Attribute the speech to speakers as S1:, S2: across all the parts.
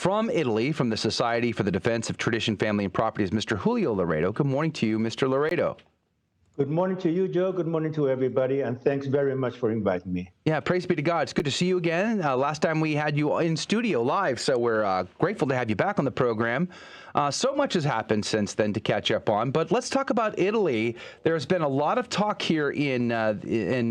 S1: from Italy, from the Society for the Defense of Tradition, Family, and Property, is Mr. Julio Laredo. Good morning to you, Mr. Laredo.
S2: Good morning to you, Joe. Good morning to everybody, and thanks very much for inviting me.
S1: Yeah, praise be to God. It's good to see you again. Last time we had you in studio live, so we're grateful to have you back on the program. So much has happened since then to catch up on, but let's talk about Italy. There's been a lot of talk here in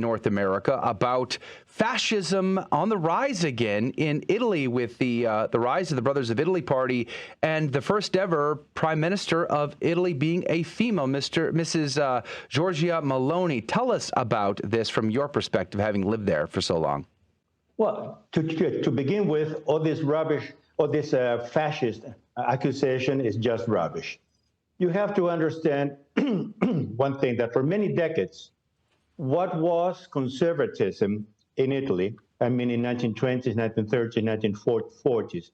S1: North America about fascism on the rise again in Italy, with the rise of the Brothers of Italy party and the first ever Prime Minister of Italy being a female, Mrs. Giorgia Meloni. Tell us about this from your perspective, having lived there for so long.
S2: Well, to begin with, all this rubbish, all this fascist accusation is just rubbish. You have to understand one thing, that for many decades, what was conservatism in Italy, I mean in 1920s, 1930s, 1940s,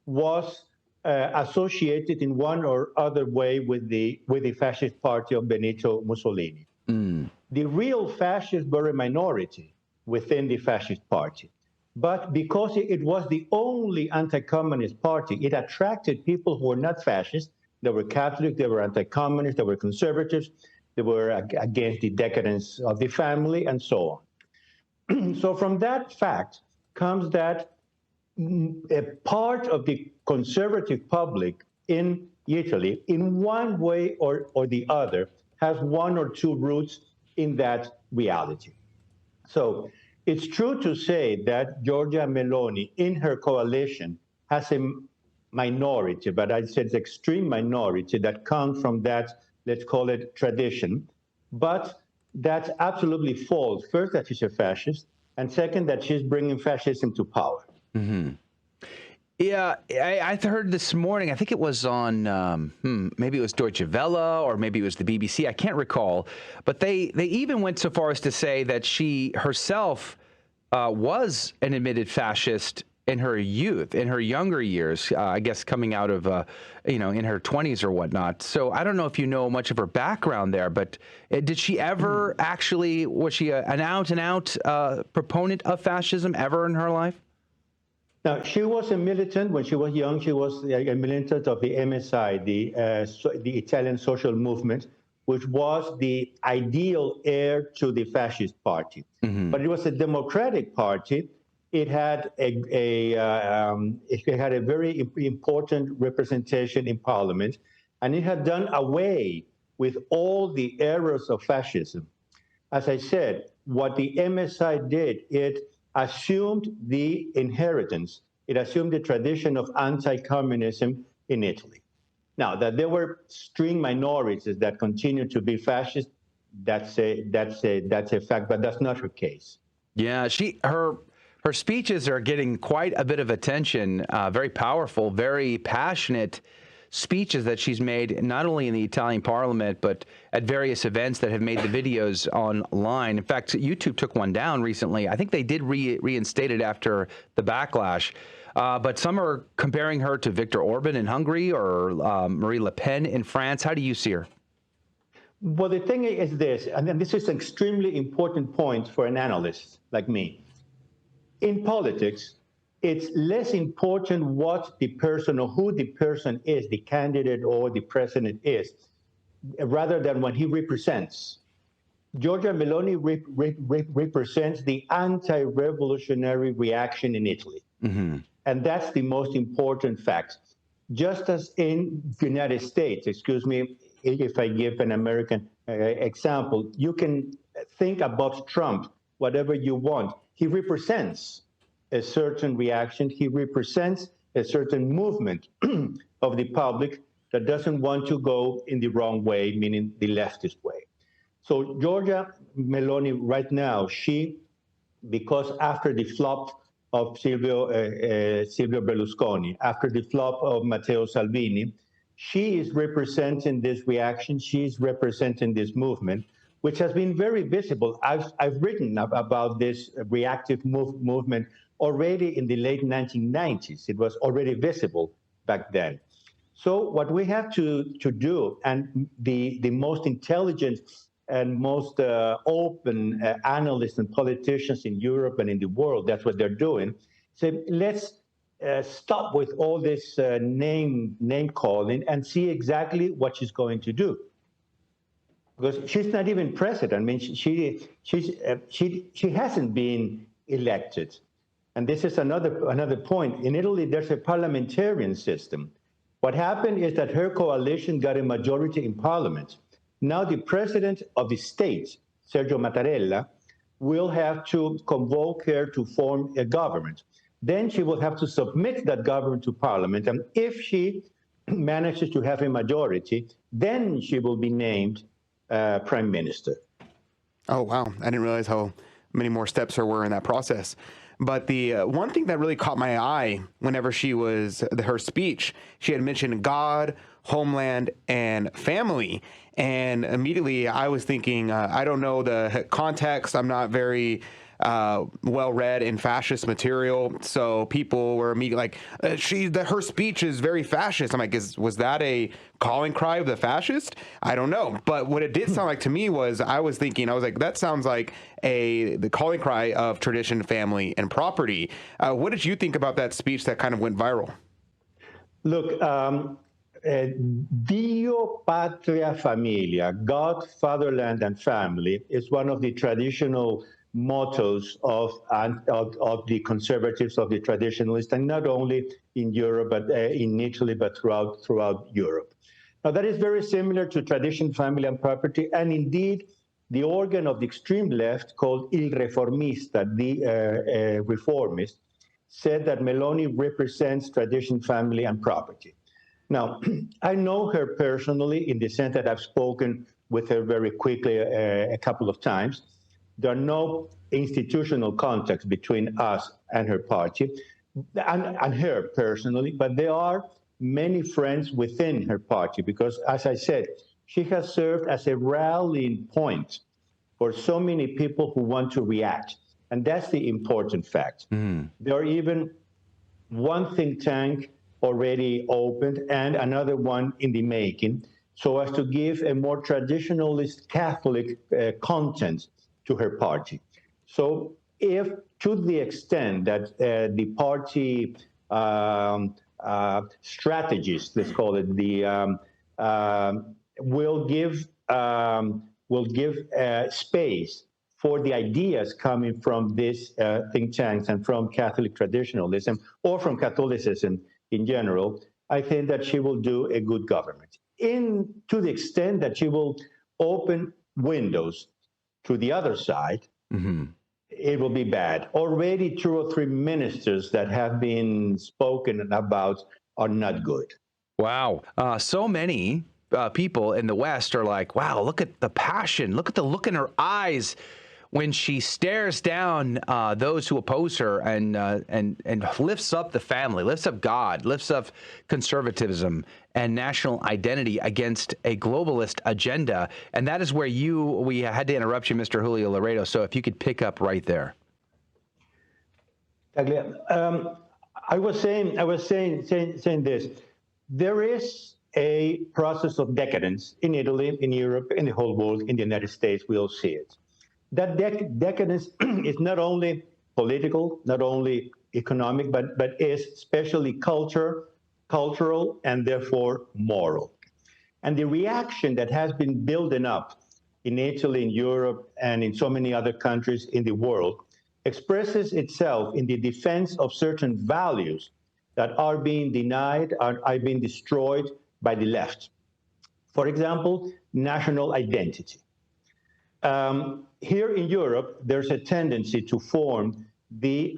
S2: was associated in one or other way with the fascist party of Benito Mussolini. The real fascists were a minority within the fascist party. But because it was the only anti-communist party, it attracted people who were not fascist. They were Catholic, they were anti-communist, they were conservatives, they were against the decadence of the family, and so on. So from that fact comes that a part of the conservative public in Italy, in one way or the other, has one or two roots in that reality. So it's true to say that Giorgia Meloni in her coalition has a minority, but I'd say it's extreme minority that comes from that, let's call it tradition. But that's absolutely false. First, that she's a fascist, and second, that she's bringing fascism to power.
S1: Mm-hmm. Yeah, I heard this morning, I think it was on, maybe it was Deutsche Welle or maybe it was the BBC, I can't recall, but they even went so far as to say that she herself was an admitted fascist in her youth, in her younger years, I guess coming out of, in her 20s or whatnot. So I don't know if you know much of her background there, but did she ever actually, was she an out-and-out proponent of fascism ever in her life?
S2: Now, she was a militant when she was young. She was a militant of the MSI, the Italian social movement, which was the ideal heir to the fascist party. Mm-hmm. But it was a democratic party. It had a very important representation in parliament, and it had done away with all the errors of fascism. As I said, what the MSI did, it assumed the inheritance. It assumed the tradition of anti-communism in Italy. Now, that there were extreme minorities that continued to be fascist, that's a fact, but that's not her case.
S1: Yeah, her speeches are getting quite a bit of attention, very powerful, very passionate speeches that she's made, not only in the Italian parliament, but at various events that have made the videos online. In fact, YouTube took one down recently. I think they did reinstate it after the backlash. But some are comparing her to Viktor Orban in Hungary or Marine LePen in France. How do you see her?
S2: Well, the thing is this, and this is an extremely important point for an analyst like me. In politics, it's less important what the person or who the person is, the candidate or the president is, rather than what he represents. Giorgia Meloni represents the anti-revolutionary reaction in Italy. Mm-hmm. And that's the most important fact. Just as in the United States, excuse me, if I give an American example, you can think about Trump, whatever you want. He represents a certain reaction. He represents a certain movement of the public that doesn't want to go in the wrong way, meaning the leftist way. So Giorgia Meloni right now, because after the flop of Silvio Berlusconi, after the flop of Matteo Salvini, she is representing this reaction. She's representing this movement, which has been very visible. I've written about this reactive movement already in the late 1990s. It was already visible back then. So what we have to do, and the most intelligent and most open analysts and politicians in Europe and in the world, that's what they're doing. So let's stop with all this name calling and see exactly what she's going to do. Because she's not even president. I mean, she hasn't been elected. And this is another point. In Italy, there's a parliamentarian system. What happened is that her coalition got a majority in parliament. Now the president of the state, Sergio Mattarella, will have to convoke her to form a government. Then she will have to submit that government to parliament. And if she manages to have a majority, then she will be named prime minister.
S3: Oh, wow. I didn't realize how many more steps there were in that process. But the one thing that really caught my eye whenever her speech, she had mentioned God, homeland, and family. And immediately I was thinking, I don't know the context. I'm not very well read in fascist material. So people were immediately like, her speech is very fascist. I'm like, was that a calling cry of the fascist? I don't know. But what it did sound like to me was, I was like, that sounds like the calling cry of tradition, family, and property. What did you think about that speech that kind of went viral?
S2: Look, Dio, Patria, Familia, God, Fatherland, and Family is one of the traditional mottos of the conservatives, of the traditionalists, and not only in Europe, but in Italy, but throughout Europe. Now, that is very similar to tradition, family, and property, and indeed, the organ of the extreme left, called Il Reformista, the reformist, said that Meloni represents tradition, family, and property. Now, I know her personally in the sense that I've spoken with her very quickly a couple of times. There are no institutional contacts between us and her party, and her personally, but there are many friends within her party because, as I said, she has served as a rallying point for so many people who want to react. And that's the important fact. There are even one think tank already opened and another one in the making, so as to give a more traditionalist Catholic content to her party. So if, to the extent that the party strategists, let's call it, will give space for the ideas coming from these think tanks and from Catholic traditionalism or from Catholicism in general, I think that she will do a good government. To the extent that she will open windows to the other side, it will be bad. Already 2 or 3 ministers that have been spoken about are not good.
S1: Wow. So many people in the West are like, wow, look at the passion. Look at the look in her eyes when she stares down those who oppose her and lifts up the family, lifts up God, lifts up conservatism and national identity against a globalist agenda. And that is where we had to interrupt you, Mr. Julio Laredo. So if you could pick up right there.
S2: I was saying this. There is a process of decadence in Italy, in Europe, in the whole world, in the United States. We all see it. That decadence is not only political, not only economic, but is especially cultural, and therefore moral. And the reaction that has been building up in Italy, in Europe, and in so many other countries in the world expresses itself in the defense of certain values that are being denied, are being destroyed by the left. For example, national identity. Here in Europe, there's a tendency to form the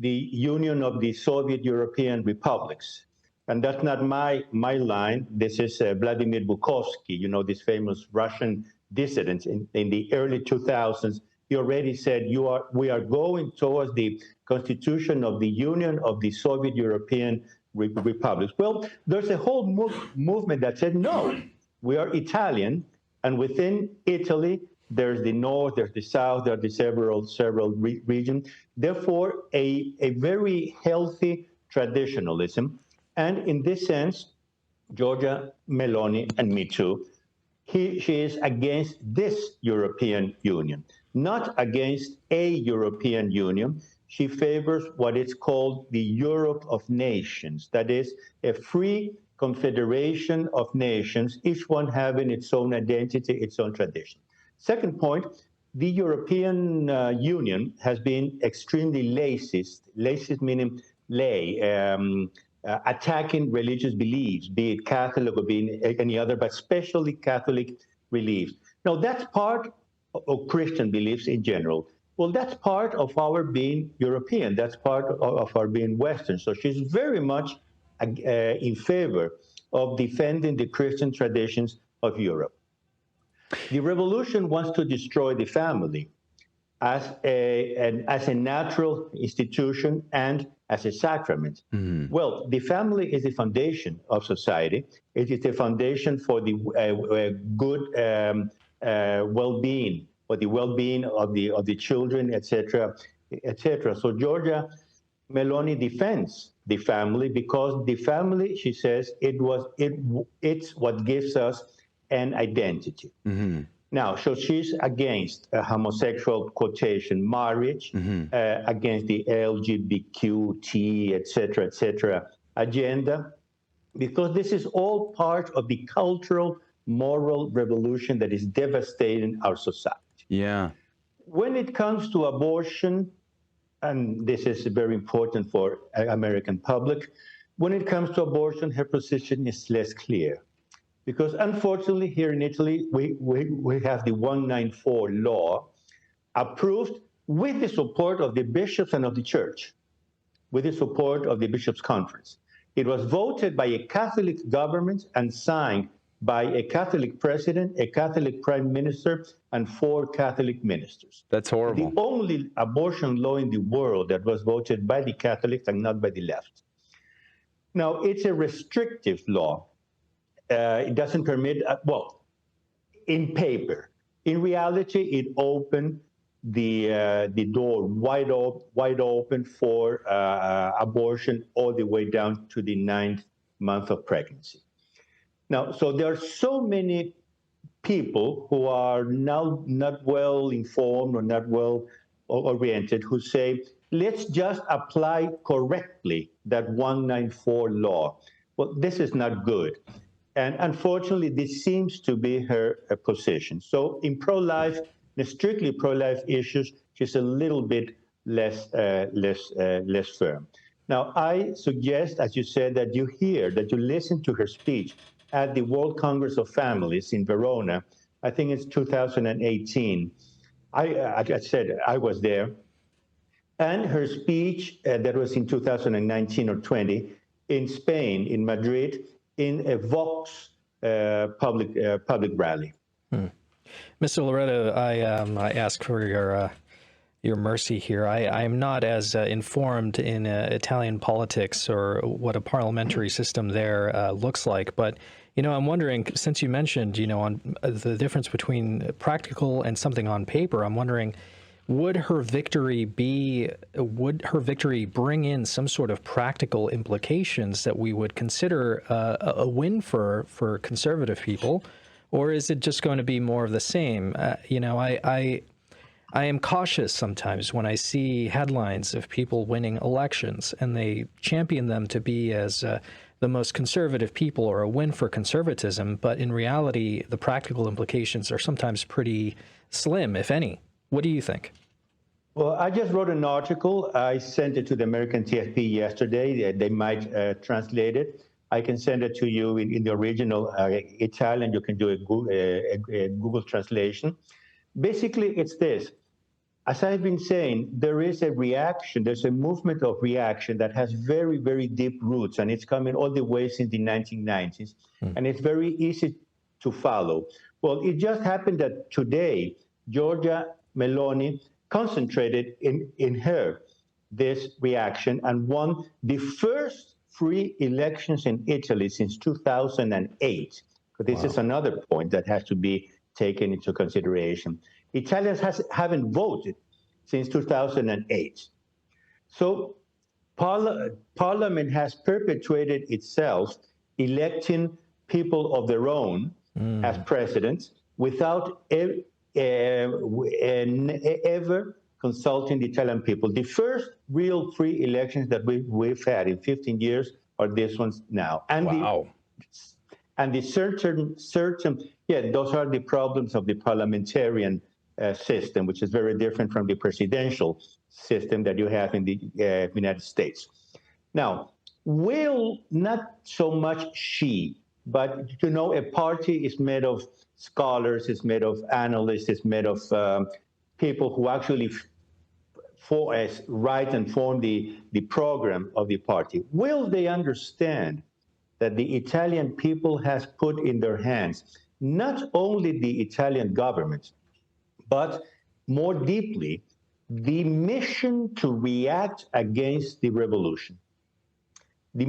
S2: Union of the Soviet European Republics. And that's not my line. This is Vladimir Bukovsky, this famous Russian dissident in the early 2000s. He already said, we are going towards the constitution of the Union of the Soviet European Republics. Well, there's a whole movement that said, no, we are Italian. And within Italy, there's the north, there's the south, there are the several regions. Therefore, a very healthy traditionalism. And in this sense, Giorgia, Meloni, and me too, she is against this European Union, not against a European Union. she favors what is called the Europe of nations. That is, a free confederation of nations, each one having its own identity, its own tradition. Second point, the European Union has been extremely laicist meaning lay, attacking religious beliefs, be it Catholic or be it any other, but especially Catholic beliefs. Now, that's part of Christian beliefs in general. Well, that's part of our being European. That's part of our being Western. So she's very much in favor of defending the Christian traditions of Europe. The revolution wants to destroy the family as a natural institution and as a sacrament. Mm-hmm. Well, the family is the foundation of society. It is the foundation for the good well-being, for the well-being of the children, etc., etc. So Giorgia Meloni defends the family because the family, she says, it's what gives us an identity. Mm-hmm. Now, so she's against homosexual quotation marriage, mm-hmm. Against the LGBTQ, et cetera, agenda, because this is all part of the cultural, moral revolution that is devastating our society.
S1: Yeah.
S2: When it comes to abortion, and this is very important for American public, when it comes to abortion, her position is less clear. Because unfortunately, here in Italy, we have the 194 law approved with the support of the bishops and of the church, with the support of the bishops' conference. It was voted by a Catholic government and signed by a Catholic president, a Catholic prime minister, and 4 Catholic ministers.
S1: That's horrible.
S2: The only abortion law in the world that was voted by the Catholics and not by the left. Now, it's a restrictive law. It doesn't permit, in paper. In reality, it opened the door wide open for abortion all the way down to the 9th month of pregnancy. Now, so there are so many people who are now not well informed or not well oriented who say, let's just apply correctly that 194 law. Well, this is not good. And unfortunately, this seems to be her position. So in pro-life, the strictly pro-life issues, she's a little bit less firm. Now, I suggest, as you said, that you listen to her speech at the World Congress of Families in Verona. I think it's 2018. I said I was there. And her speech that was in 2019 or 20 in Spain, in Madrid, in a Vox public rally.
S4: Mr. Laredo, I ask for your mercy here. I am not as informed in Italian politics or what a parliamentary system there looks like, but I'm wondering, since you mentioned on the difference between practical and something on paper, I'm wondering, would her victory bring in some sort of practical implications that we would consider a win for conservative people, or is it just going to be more of the same? I am cautious sometimes when I see headlines of people winning elections and they champion them to be as the most conservative people or a win for conservatism, but in reality, the practical implications are sometimes pretty slim, if any. What do you think?
S2: Well, I just wrote an article. I sent it to the American TFP yesterday. They might translate it. I can send it to you in the original Italian. You can do a Google translation. Basically, it's this. As I've been saying, there is a reaction. There's a movement of reaction that has very, very deep roots, and it's coming all the way since the 1990s, and it's very easy to follow. Well, it just happened that today, Giorgia Meloni concentrated in her this reaction and won the first free elections in Italy since 2008. But this is another point that has to be taken into consideration. Italians haven't voted since 2008. So Parliament has perpetuated itself, electing people of their own as presidents without ever consulting the Italian people. The first real free elections that we've had in 15 years are these ones now. And
S1: Wow.
S2: the certain, those are the problems of the parliamentarian system, which is very different from the presidential system that you have in the United States. Now, will not so much she, but a party is made of scholars, it's made of analysts, it's made of people who actually write and form the program of the party. Will they understand that the Italian people has put in their hands not only the Italian government, but more deeply, the mission to react against the revolution? The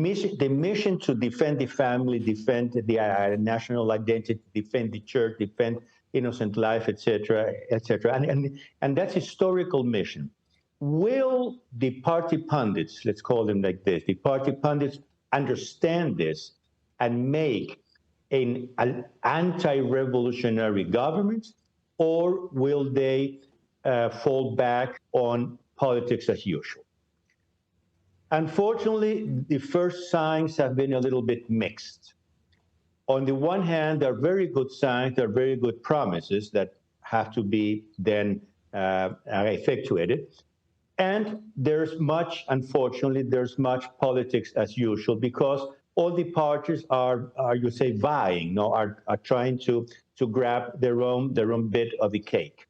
S2: mission to defend the family, defend the national identity, defend the church, defend innocent life, etc., etc. And that's historical mission. Will the party pundits, let's call them like this, the party pundits understand this and make an anti-revolutionary government, or will they fall back on politics as usual? Unfortunately, the first signs have been a little bit mixed. On the one hand, there are very good signs, there are very good promises that have to be then effectuated. And unfortunately, there's much politics as usual, because all the parties are you say, vying, are trying to grab their own bit of the cake.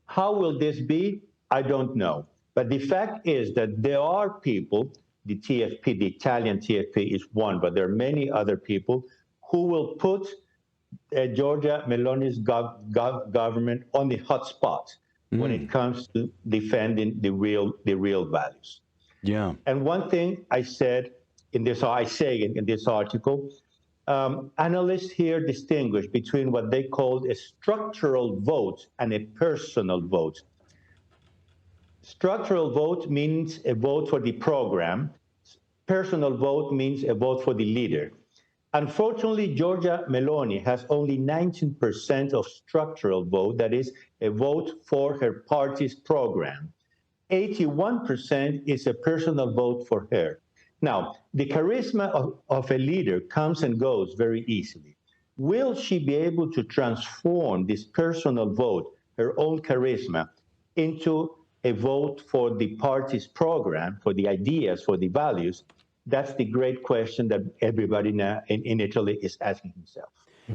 S2: How will this be? I don't know. But the fact is that there are people, the TFP, the Italian TFP is one, but there are many other people who will put Giorgia Meloni's government on the hot spot when it comes to defending the real values.
S1: Yeah.
S2: And one thing I say in this article, analysts here distinguish between what they call a structural vote and a personal vote. Structural vote means a vote for the program. Personal vote means a vote for the leader. Unfortunately, Giorgia Meloni has only 19% of structural vote, that is a vote for her party's program. 81% is a personal vote for her. Now, the charisma of a leader comes and goes very easily. Will she be able to transform this personal vote, her own charisma, into a vote for the party's program, for the ideas, for the values? That's the great question that everybody now in Italy is asking himself.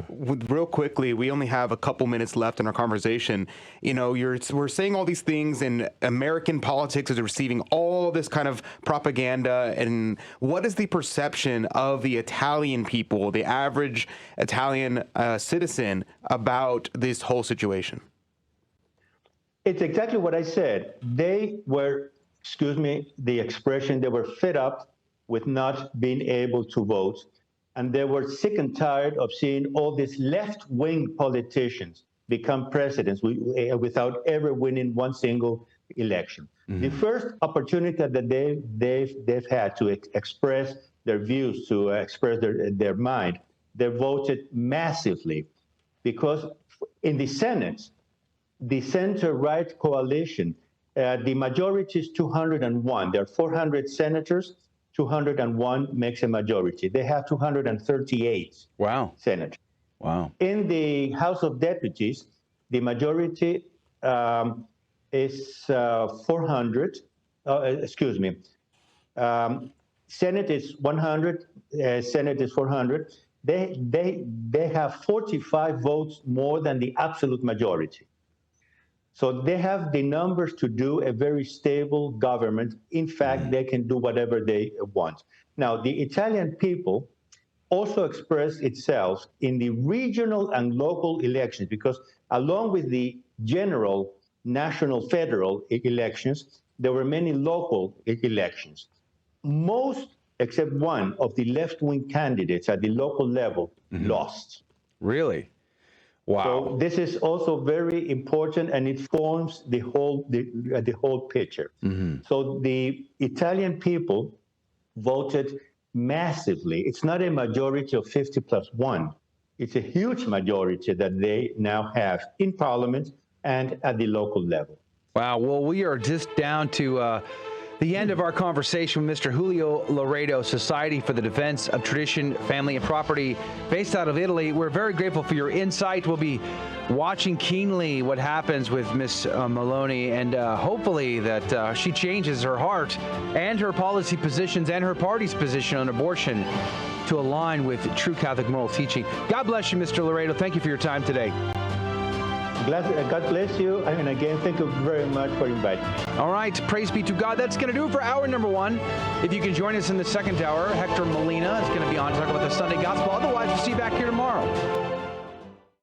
S3: Real quickly, we only have a couple minutes left in our conversation. We're saying all these things, and American politics is receiving all this kind of propaganda. And what is the perception of the Italian people, the average Italian citizen, about this whole situation?
S2: It's exactly what I said. They were, excuse me, the expression, they were fed up with not being able to vote. And they were sick and tired of seeing all these left-wing politicians become presidents without ever winning one single election. Mm-hmm. The first opportunity that they've had to express their views, to express their mind, they voted massively, because in the Senate, the center-right coalition, the majority is 201. There are 400 senators. 201 makes a majority. They have 238 senators.
S1: Wow.
S2: In the House of Deputies, the majority is 400. Senate is 100. Senate is 400. They have 45 votes more than the absolute majority. So they have the numbers to do a very stable government. In fact, they can do whatever they want. Now, the Italian people also expressed itself in the regional and local elections, because along with the general, national, federal elections, there were many local elections. Most, except one, of the left-wing candidates at the local level lost.
S1: Really? Wow.
S2: So this is also very important, and it forms the whole picture. Mm-hmm. So the Italian people voted massively. It's not a majority of 50 plus 1. It's a huge majority that they now have in parliament and at the local level.
S1: Wow. Well, we are just down to the end of our conversation with Mr. Julio Laredo, Society for the Defense of Tradition, Family, and Property, based out of Italy. We're very grateful for your insight. We'll be watching keenly what happens with Miss Meloni, and hopefully that she changes her heart and her policy positions and her party's position on abortion to align with true Catholic moral teaching. God bless you, Mr. Laredo. Thank you for your time today.
S2: God bless you. And again, thank you very much for inviting me.
S1: All right. Praise be to God. That's going to do it for hour number one. If you can join us in the second hour, Hector Molina is going to be on to talk about the Sunday Gospel. Otherwise, we'll see you back here tomorrow.